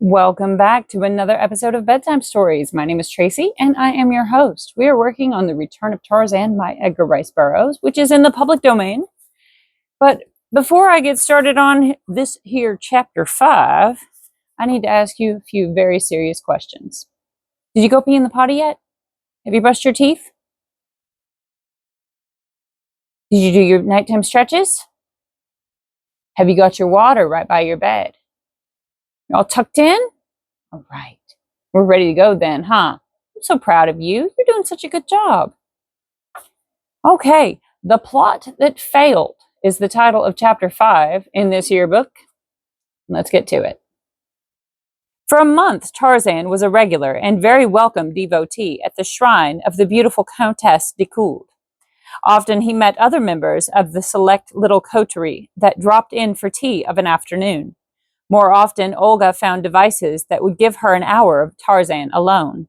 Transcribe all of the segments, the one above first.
Welcome back to another episode of Bedtime Stories. My name is Tracy, and I am your host. We are working on The Return of Tarzan by Edgar Rice Burroughs, which is in the public domain. But before I get started on this here chapter 5, I need to ask you a few very serious questions. Did you go pee in the potty yet? Have you brushed your teeth? Did you do your nighttime stretches? Have you got your water right by your bed? You all tucked in? All right. We're ready to go then, huh? I'm so proud of you. You're doing such a good job. Okay, The Plot That Failed is the title of chapter 5 in this here book. Let's get to it. For a month, Tarzan was a regular and very welcome devotee at the shrine of the beautiful Countess de Could. Often he met other members of the select little coterie that dropped in for tea of an afternoon. More often, Olga found devices that would give her an hour of Tarzan alone.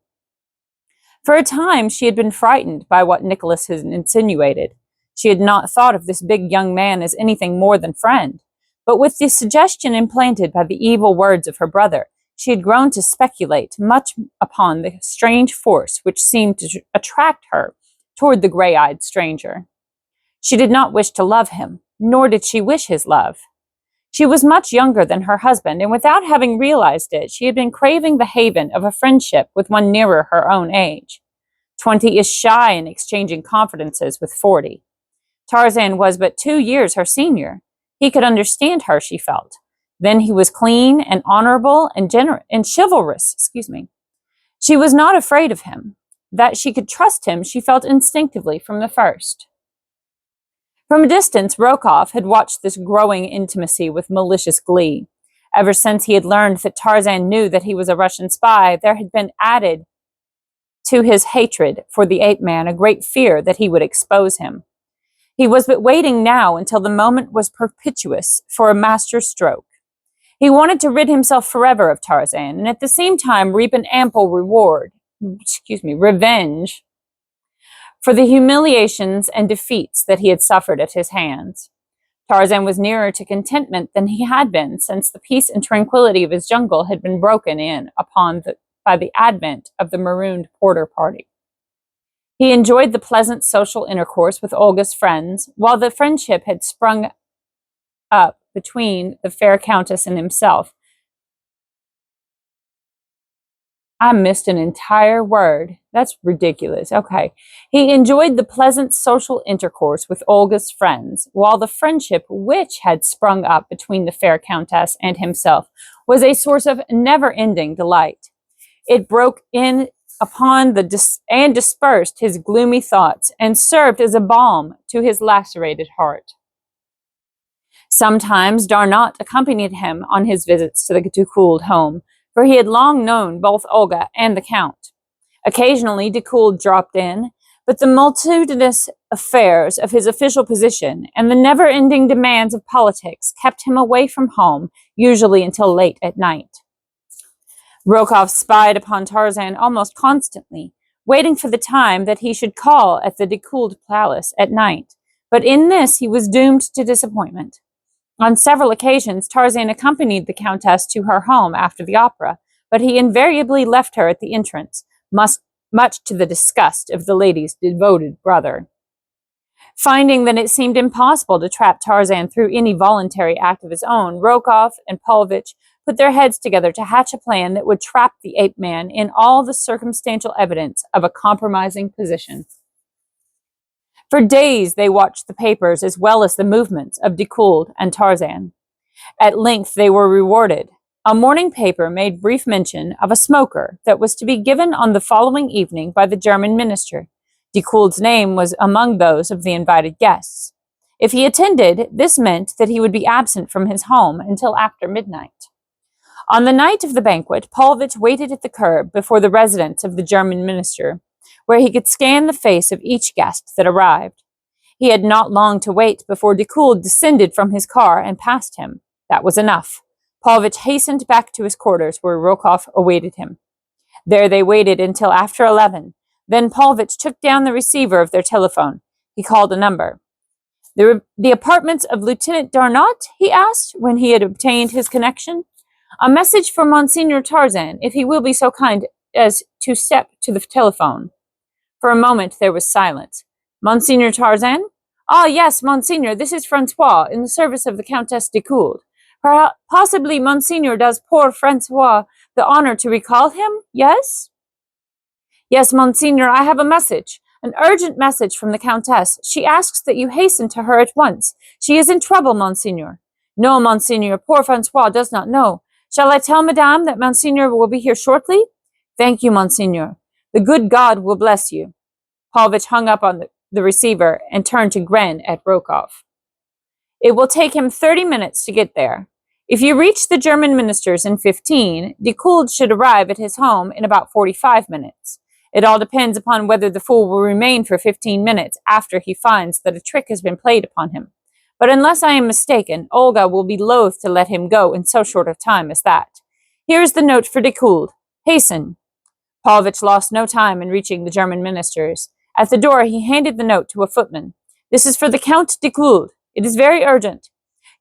For a time, she had been frightened by what Nicholas had insinuated. She had not thought of this big young man as anything more than friend. But with the suggestion implanted by the evil words of her brother, she had grown to speculate much upon the strange force which seemed to attract her toward the gray-eyed stranger. She did not wish to love him, nor did she wish his love. She was much younger than her husband, and without having realized it, she had been craving the haven of a friendship with one nearer her own age. 20 is shy in exchanging confidences with 40. Tarzan was but 2 years her senior. He could understand her, she felt. Then he was clean and honorable and chivalrous. She was not afraid of him. That she could trust him, she felt instinctively from the first. From a distance, Rokoff had watched this growing intimacy with malicious glee. Ever since he had learned that Tarzan knew that he was a Russian spy, there had been added to his hatred for the ape-man a great fear that he would expose him. He was but waiting now until the moment was propitious for a master stroke. He wanted to rid himself forever of Tarzan, and at the same time reap an ample revenge for the humiliations and defeats that he had suffered at his hands. Tarzan was nearer to contentment than he had been since the peace and tranquility of his jungle had been broken in upon by the advent of the marooned porter party. He enjoyed the pleasant social intercourse with Olga's friends, while the friendship had sprung up between the fair countess and himself. I missed an entire word. That's ridiculous. Okay. He enjoyed the pleasant social intercourse with Olga's friends, while the friendship which had sprung up between the fair countess and himself was a source of never-ending delight. It broke in upon and dispersed his gloomy thoughts and served as a balm to his lacerated heart. Sometimes Darnot accompanied him on his visits to the de Could home, for he had long known both Olga and the Count. Occasionally, de Could dropped in, but the multitudinous affairs of his official position and the never-ending demands of politics kept him away from home, usually until late at night. Rokoff spied upon Tarzan almost constantly, waiting for the time that he should call at the de Could palace at night, but in this he was doomed to disappointment. On several occasions, Tarzan accompanied the Countess to her home after the opera, but he invariably left her at the entrance, much to the disgust of the lady's devoted brother. Finding that it seemed impossible to trap Tarzan through any voluntary act of his own, Rokoff and Paulvitch put their heads together to hatch a plan that would trap the ape-man in all the circumstantial evidence of a compromising position. For days they watched the papers as well as the movements of de Could and Tarzan. At length they were rewarded. A morning paper made brief mention of a smoker that was to be given on the following evening by the German minister. De Could's name was among those of the invited guests. If he attended, this meant that he would be absent from his home until after midnight. On the night of the banquet, Paulvitch waited at the curb before the residence of the German minister, where he could scan the face of each guest that arrived. He had not long to wait before de Could descended from his car and passed him. That was enough. Paulvitch hastened back to his quarters where Rokoff awaited him. There they waited until after 11. Then Paulvitch took down the receiver of their telephone. He called a number. The apartments of Lieutenant Darnot, he asked when he had obtained his connection. A message for Monsignor Tarzan, if he will be so kind as to step to the telephone. For a moment there was silence. Monsignor Tarzan? Ah, yes, Monsignor, this is Francois, in the service of the Countess de Could. Possibly Monsignor does poor Francois the honor to recall him, yes? Yes, Monsignor, I have a message. An urgent message from the Countess. She asks that you hasten to her at once. She is in trouble, Monsignor. No, Monsignor, poor Francois does not know. Shall I tell Madame that Monsignor will be here shortly? Thank you, Monsignor. The good God will bless you. Paulvitch hung up on the receiver and turned to grin at Rokoff. It will take him 30 minutes to get there. If you reach the German ministers in 15, de Could should arrive at his home in about 45 minutes. It all depends upon whether the fool will remain for 15 minutes after he finds that a trick has been played upon him. But unless I am mistaken, Olga will be loath to let him go in so short a time as that. Here is the note for de Could. Hasten. Paulvitch lost no time in reaching the German ministers. At the door, he handed the note to a footman. This is for the Count de Could. It is very urgent.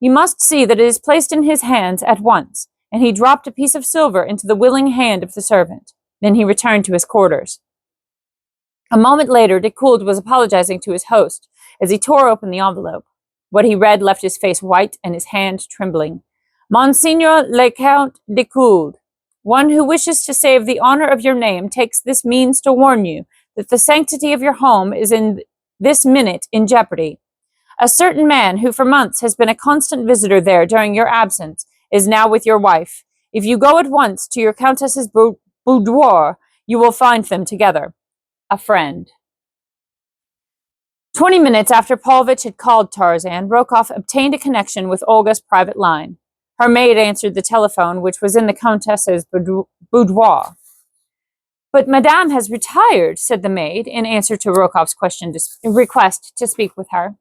You must see that it is placed in his hands at once. And he dropped a piece of silver into the willing hand of the servant. Then he returned to his quarters. A moment later, de Could was apologizing to his host as he tore open the envelope. What he read left his face white and his hand trembling. Monsignor le Count de Could, one who wishes to save the honor of your name takes this means to warn you that the sanctity of your home is in this minute in jeopardy. A certain man who for months has been a constant visitor there during your absence is now with your wife. If you go at once to your countess's boudoir, you will find them together. A friend. 20 minutes after Paulvitch had called Tarzan, Rokoff obtained a connection with Olga's private line. Her maid answered the telephone, which was in the countess's boudoir. But Madame has retired, said the maid, in answer to Rokoff's request to speak with her.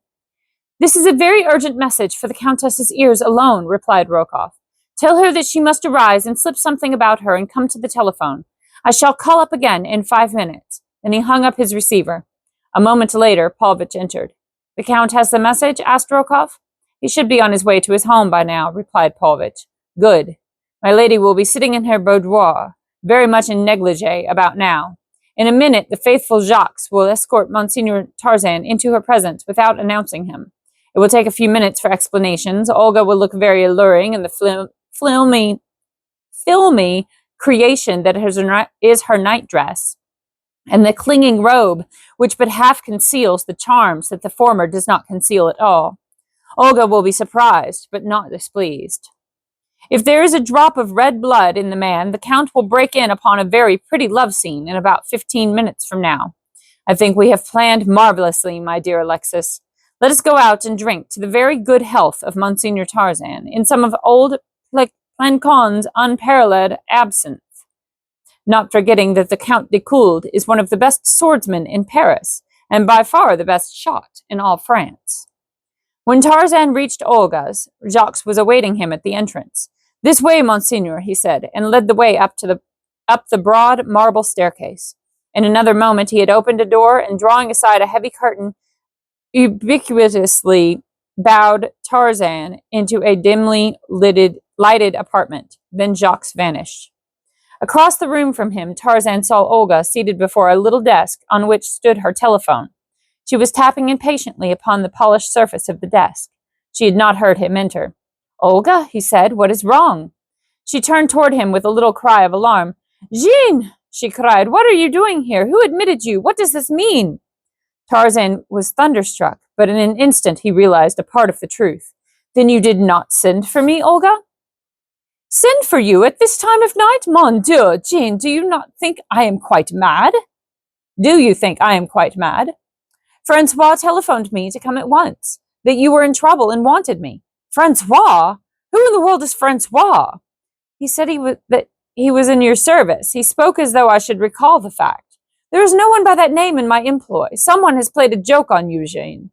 This is a very urgent message for the countess's ears alone, replied Rokoff. Tell her that she must arise and slip something about her and come to the telephone. I shall call up again in 5 minutes. Then he hung up his receiver. A moment later, Paulvitch entered. The Count has the message? Asked Rokoff. He should be on his way to his home by now, replied Paulvitch. Good. My lady will be sitting in her boudoir, very much in negligee about now. In a minute, the faithful Jacques will escort Monsignor Tarzan into her presence without announcing him. It will take a few minutes for explanations. Olga will look very alluring in the filmy creation that is her nightdress, and the clinging robe, which but half conceals the charms that the former does not conceal at all. Olga will be surprised, but not displeased. If there is a drop of red blood in the man, the Count will break in upon a very pretty love scene in about 15 minutes from now. I think we have planned marvelously, my dear Alexis. Let us go out and drink to the very good health of Monsignor Tarzan in some of old Plancon's unparalleled absinthe, not forgetting that the Count de Could is one of the best swordsmen in Paris, and by far the best shot in all France. When Tarzan reached Olga's, Jacques was awaiting him at the entrance. This way, Monsignor, he said, and led the way up the broad marble staircase. In another moment he had opened a door, and drawing aside a heavy curtain, ubiquitously bowed Tarzan into a dimly lighted apartment. Then Jacques vanished. Across the room from him, Tarzan saw Olga seated before a little desk on which stood her telephone. She was tapping impatiently upon the polished surface of the desk. She had not heard him enter. Olga, he said, what is wrong? She turned toward him with a little cry of alarm. Jean, she cried, what are you doing here? Who admitted you? What does this mean? Tarzan was thunderstruck, but in an instant he realized a part of the truth. Then you did not send for me, Olga? Send for you at this time of night? Mon Dieu, Jean, do you not think I am quite mad? Do you think I am quite mad? Francois telephoned me to come at once, that you were in trouble and wanted me. Francois? Who in the world is Francois? He said that he was in your service. He spoke as though I should recall the fact. There is no one by that name in my employ. Someone has played a joke on you, Jean.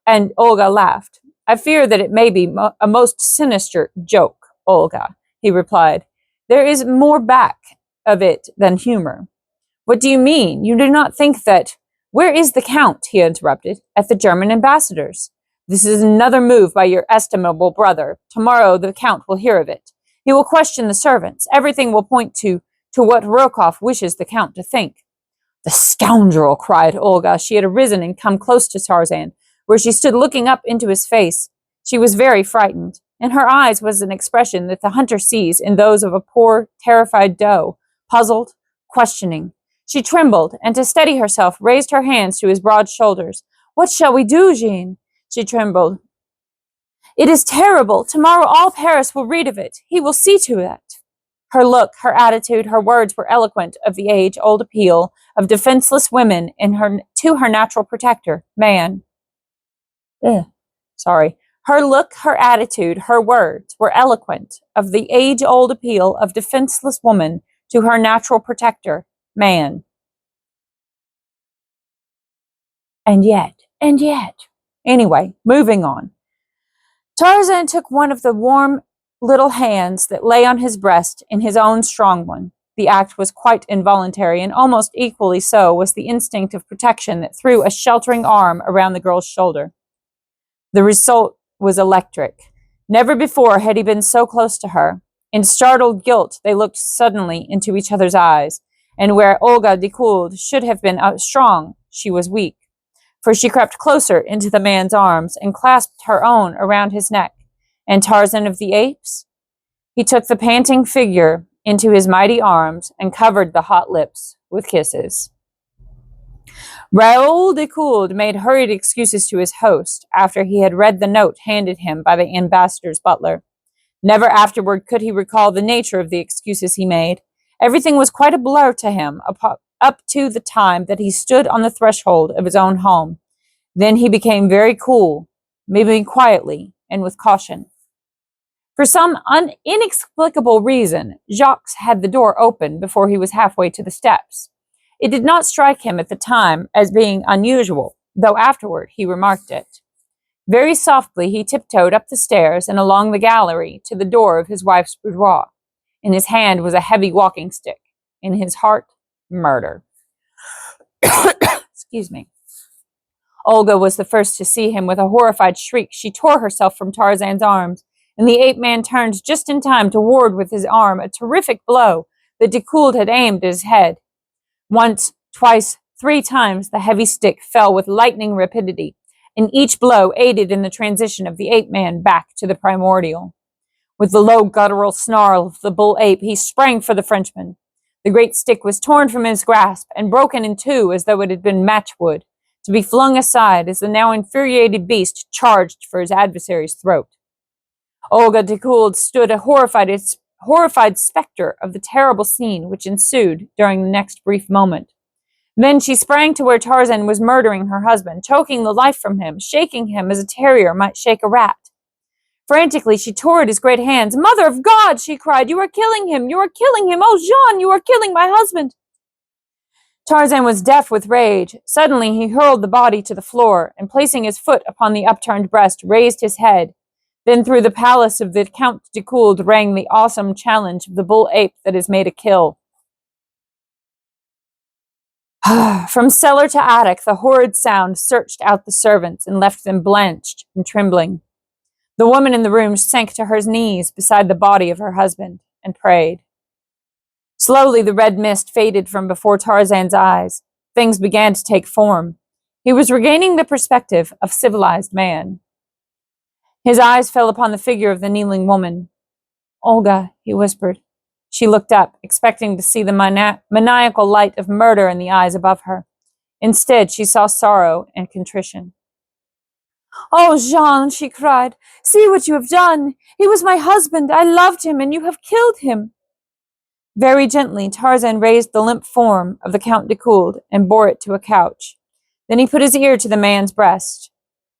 And Olga laughed. I fear that it may be a most sinister joke, Olga, he replied. There is more back of it than humor. What do you mean? You do not think that... Where is the Count? He interrupted. At the German ambassador's. This is another move by your estimable brother. Tomorrow the Count will hear of it. He will question the servants. Everything will point to what Rokoff wishes the Count to think. The scoundrel, cried Olga. She had arisen and come close to Tarzan, where she stood looking up into his face. She was very frightened. In her eyes was an expression that the hunter sees in those of a poor, terrified doe, puzzled, questioning. She trembled, and to steady herself, raised her hands to his broad shoulders. What shall we do, Jean? She trembled. It is terrible. Tomorrow all Paris will read of it. He will see to it. Her look, her attitude, her words were eloquent of the age-old appeal of defenseless women to her natural protector, man. Her look, her attitude, her words were eloquent of the age-old appeal of defenseless woman to her natural protector, man. And yet. Anyway, moving on. Tarzan took one of the warm little hands that lay on his breast in his own strong one. The act was quite involuntary, and almost equally so was the instinct of protection that threw a sheltering arm around the girl's shoulder. The result was electric. Never before had he been so close to her. In startled guilt, they looked suddenly into each other's eyes, and where Olga Decouled should have been strong, she was weak. For she crept closer into the man's arms and clasped her own around his neck. And Tarzan of the Apes? He took the panting figure into his mighty arms and covered the hot lips with kisses. Raoul Decouled made hurried excuses to his host after he had read the note handed him by the ambassador's butler. Never afterward could he recall the nature of the excuses he made. Everything was quite a blur to him up to the time that he stood on the threshold of his own home. Then he became very cool, moving quietly and with caution. For some inexplicable reason, Jacques had the door open before he was halfway to the steps. It did not strike him at the time as being unusual, though afterward he remarked it. Very softly he tiptoed up the stairs and along the gallery to the door of his wife's boudoir. In his hand was a heavy walking stick. In his heart, murder. Excuse me. Olga was the first to see him. With a horrified shriek, she tore herself from Tarzan's arms, and the ape-man turned just in time to ward with his arm a terrific blow that Decouled had aimed at his head. Once, twice, 3 times the heavy stick fell with lightning rapidity, and each blow aided in the transition of the ape-man back to the primordial. With the low guttural snarl of the bull ape, he sprang for the Frenchman. The great stick was torn from his grasp and broken in two as though it had been matchwood, to be flung aside as the now infuriated beast charged for his adversary's throat. Olga Decouled stood a horrified specter of the terrible scene which ensued during the next brief moment. Then she sprang to where Tarzan was murdering her husband, choking the life from him, shaking him as a terrier might shake a rat. Frantically, she tore at his great hands. "Mother of God!" she cried. "You are killing him! You are killing him! Oh, Jean, you are killing my husband!" Tarzan was deaf with rage. Suddenly, he hurled the body to the floor, and placing his foot upon the upturned breast, raised his head. Then through the palace of the Count Decouled rang the awesome challenge of the bull ape that is made a kill. From cellar to attic, the horrid sound searched out the servants and left them blanched and trembling. The woman in the room sank to her knees beside the body of her husband and prayed. Slowly the red mist faded from before Tarzan's eyes. Things began to take form. He was regaining the perspective of civilized man. His eyes fell upon the figure of the kneeling woman. "Olga," he whispered. She looked up, expecting to see the maniacal light of murder in the eyes above her. Instead, she saw sorrow and contrition. "Oh, Jean," she cried, "see what you have done. He was my husband. I loved him, and you have killed him." Very gently, Tarzan raised the limp form of the Count Decouled and bore it to a couch. Then he put his ear to the man's breast.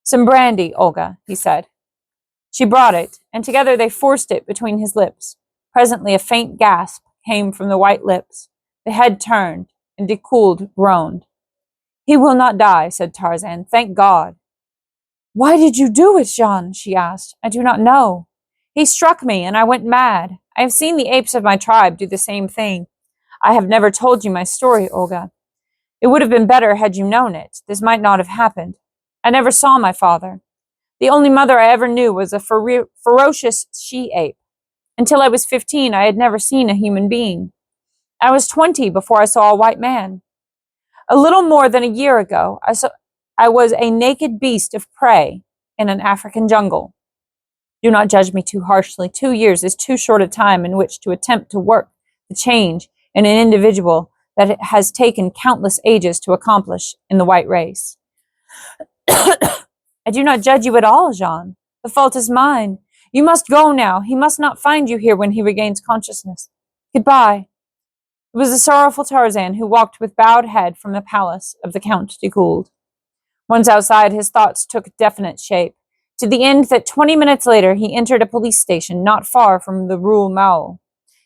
"Some brandy, Olga," he said. She brought it, and together they forced it between his lips. Presently a faint gasp came from the white lips. The head turned, and Decouled groaned. "He will not die," said Tarzan. "Thank God." "Why did you do it, Jean?" she asked. "I do not know. He struck me, and I went mad. I have seen the apes of my tribe do the same thing. I have never told you my story, Olga. It would have been better had you known it. This might not have happened. I never saw my father. The only mother I ever knew was a ferocious she-ape. Until I was 15, I had never seen a human being. I was 20 before I saw a white man. A little more than a year ago, I was a naked beast of prey in an African jungle. Do not judge me too harshly. 2 years is too short a time in which to attempt to work the change in an individual that it has taken countless ages to accomplish in the white race. I do not judge you at all, Jean. The fault is mine. You must go now. He must not find you here when he regains consciousness. Goodbye. It was the sorrowful Tarzan who walked with bowed head from the palace of the Count de Gould. Once outside, his thoughts took definite shape, to the end that 20 minutes later he entered a police station not far from the Rue Mao.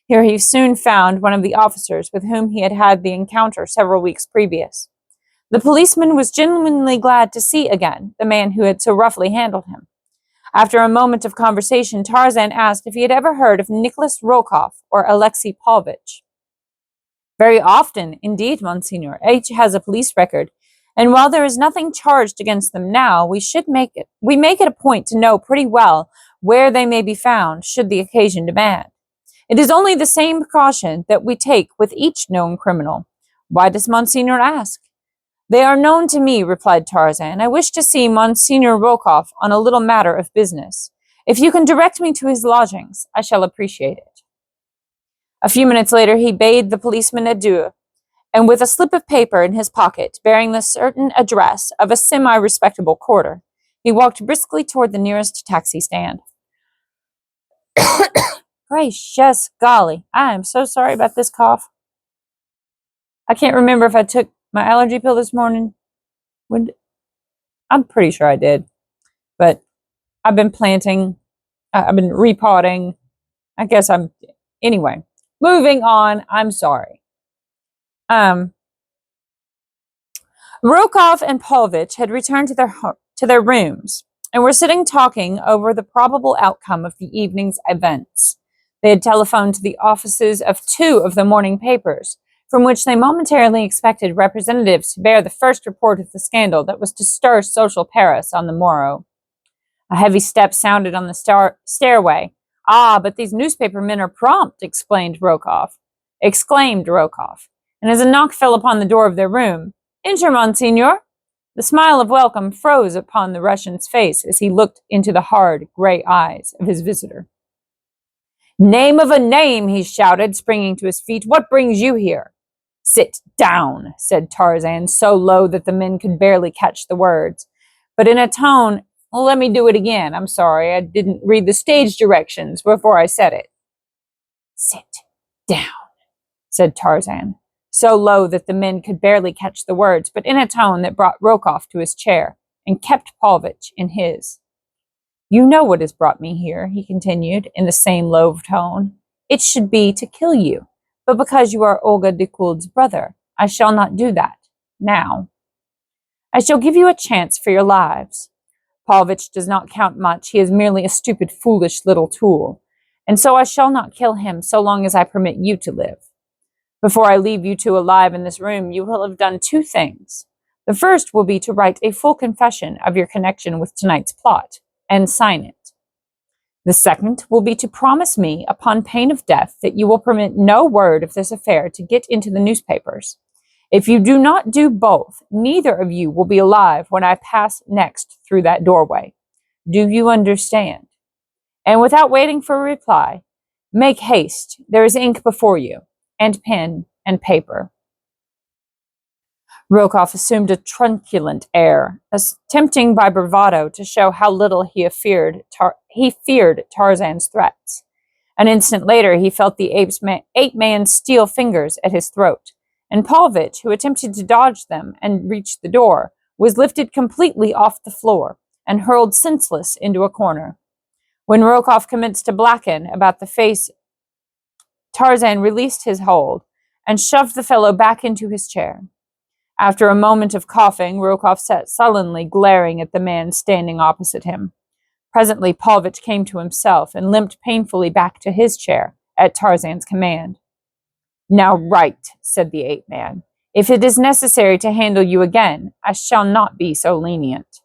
Here he soon found one of the officers with whom he had had the encounter several weeks previous. The policeman was genuinely glad to see again the man who had so roughly handled him. After a moment of conversation, Tarzan asked if he had ever heard of Nicholas Rokoff or Alexei Pavlovich. Very often, indeed, Monsignor. Each has a police record, and while there is nothing charged against them now, we make it a point to know pretty well where they may be found, should the occasion demand. It is only the same precaution that we take with each known criminal. Why does Monsignor ask? They are known to me, replied Tarzan. I wish to see Monsignor Rokoff on a little matter of business. If you can direct me to his lodgings, I shall appreciate it. A few minutes later, he bade the policeman adieu, and with a slip of paper in his pocket, bearing the certain address of a semi-respectable quarter, he walked briskly toward the nearest taxi stand. Gracious golly, I am so sorry about this cough. I can't remember if I took my allergy pill this morning. I'm pretty sure I did, but I've been planting, I've been repotting. Anyway, moving on, I'm sorry. Rokoff and Pavlovich had returned to their rooms and were sitting talking over the probable outcome of the evening's events. They had telephoned to the offices of 2 of the morning papers, from which they momentarily expected representatives to bear the first report of the scandal that was to stir social Paris on the morrow. A heavy step sounded on the stairway. Ah, but these newspaper men are prompt, exclaimed Rokoff. And as a knock fell upon the door of their room, Enter, Monsignor. The smile of welcome froze upon the Russian's face as he looked into the hard, gray eyes of his visitor. Name of a name, he shouted, springing to his feet. What brings you here? Sit down, said Tarzan, so low that the men could barely catch the words, but in a tone, let me do it again. I'm sorry, I didn't read the stage directions before I said it. Sit down, said Tarzan, so low that the men could barely catch the words, but in a tone that brought Rokoff to his chair and kept Pavlovich in his. You know what has brought me here, he continued in the same low tone. It should be to kill you, but because you are Olga de Gould's brother, I shall not do that now. I shall give you a chance for your lives. Pavlovich does not count much. He is merely a stupid, foolish little tool, and so I shall not kill him so long as I permit you to live. Before I leave you 2 alive in this room, you will have done 2 things. The first will be to write a full confession of your connection with tonight's plot and sign it. The second will be to promise me, upon pain of death, that you will permit no word of this affair to get into the newspapers. If you do not do both, neither of you will be alive when I pass next through that doorway. Do you understand? And without waiting for a reply, make haste. There is ink before you, and pen and paper. Rokoff assumed a truculent air, attempting by bravado to show how little he feared Tarzan's threats. An instant later, he felt the ape-man's steel fingers at his throat, and Pavlovich, who attempted to dodge them and reach the door, was lifted completely off the floor and hurled senseless into a corner. When Rokoff commenced to blacken about the face, Tarzan released his hold and shoved the fellow back into his chair. After a moment of coughing, Rokoff sat sullenly glaring at the man standing opposite him. Presently, Pavlovich came to himself and limped painfully back to his chair at Tarzan's command. Now write, said the ape-man. If it is necessary to handle you again, I shall not be so lenient.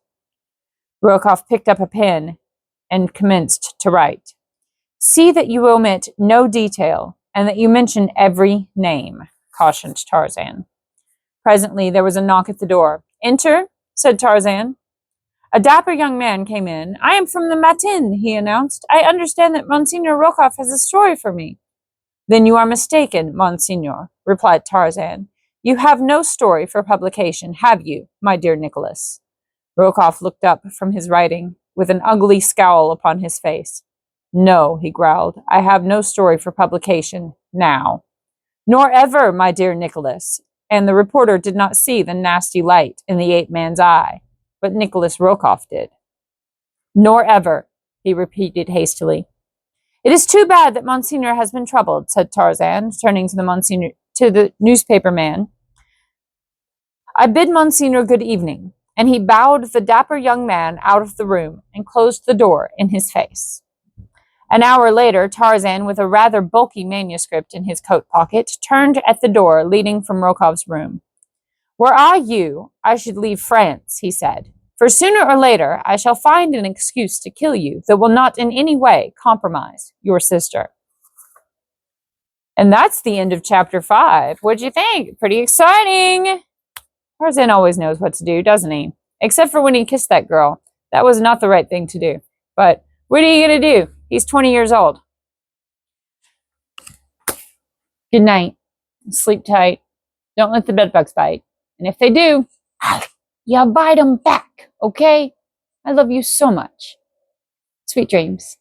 Rokoff picked up a pen and commenced to write. See that you omit no detail and that you mention every name, cautioned Tarzan. Presently there was a knock at the door. Enter, said Tarzan. A dapper young man came in. I am from the Matin, he announced. I understand that Monsignor Rokoff has a story for me. Then you are mistaken, Monsignor, replied Tarzan. You have no story for publication, have you, my dear Nicholas? Rokoff looked up from his writing with an ugly scowl upon his face. No, he growled, I have no story for publication now. Nor ever, my dear Nicholas. And the reporter did not see the nasty light in the ape-man's eye, but Nicholas Rokoff did. Nor ever, he repeated hastily. It is too bad that Monsignor has been troubled, said Tarzan, turning to the newspaper man. I bid Monsignor good evening, and he bowed the dapper young man out of the room and closed the door in his face. An hour later, Tarzan, with a rather bulky manuscript in his coat pocket, turned at the door leading from Rokoff's room. Were I you, I should leave France, he said, for sooner or later I shall find an excuse to kill you that will not in any way compromise your sister. And that's the end of chapter 5. What'd you think? Pretty exciting. Tarzan always knows what to do, doesn't he? Except for when he kissed that girl. That was not the right thing to do. But what are you going to do? He's 20 years old. Good night. Sleep tight. Don't let the bedbugs bite. And if they do, you bite them back, okay? I love you so much. Sweet dreams.